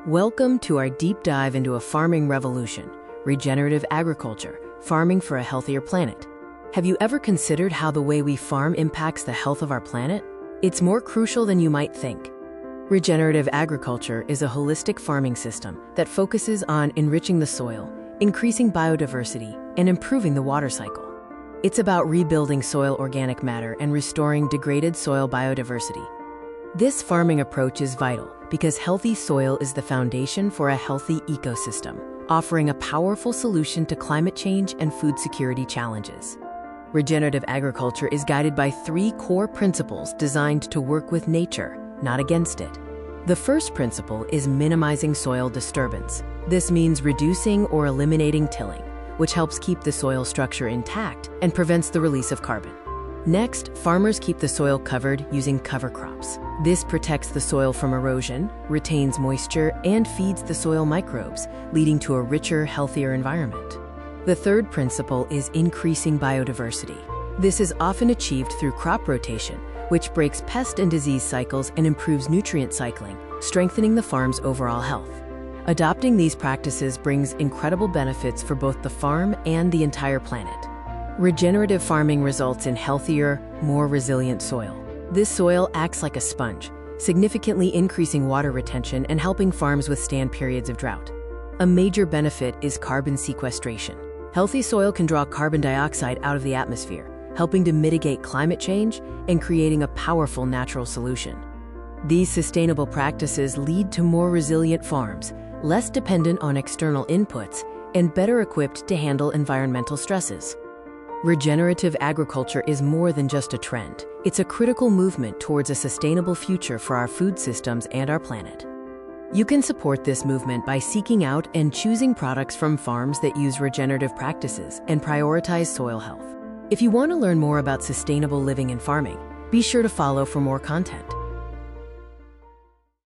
Welcome to our deep dive into a farming revolution, regenerative agriculture, farming for a healthier planet. Have you ever considered how the way we farm impacts the health of our planet? It's more crucial than you might think. Regenerative agriculture is a holistic farming system that focuses on enriching the soil, increasing biodiversity, and improving the water cycle. It's about rebuilding soil organic matter and restoring degraded soil biodiversity. This farming approach is vital because healthy soil is the foundation for a healthy ecosystem, offering a powerful solution to climate change and food security challenges. Regenerative agriculture is guided by three core principles designed to work with nature, not against it. The first principle is minimizing soil disturbance. This means reducing or eliminating tilling, which helps keep the soil structure intact and prevents the release of carbon. Next, farmers keep the soil covered using cover crops. This protects the soil from erosion, retains moisture, and feeds the soil microbes, leading to a richer, healthier environment. The third principle is increasing biodiversity. This is often achieved through crop rotation, which breaks pest and disease cycles and improves nutrient cycling, strengthening the farm's overall health. Adopting these practices brings incredible benefits for both the farm and the entire planet. Regenerative farming results in healthier, more resilient soil. This soil acts like a sponge, significantly increasing water retention and helping farms withstand periods of drought. A major benefit is carbon sequestration. Healthy soil can draw carbon dioxide out of the atmosphere, helping to mitigate climate change and creating a powerful natural solution. These sustainable practices lead to more resilient farms, less dependent on external inputs, and better equipped to handle environmental stresses. Regenerative agriculture is more than just a trend. It's a critical movement towards a sustainable future for our food systems and our planet. You can support this movement by seeking out and choosing products from farms that use regenerative practices and prioritize soil health. If you want to learn more about sustainable living and farming, be sure to follow for more content.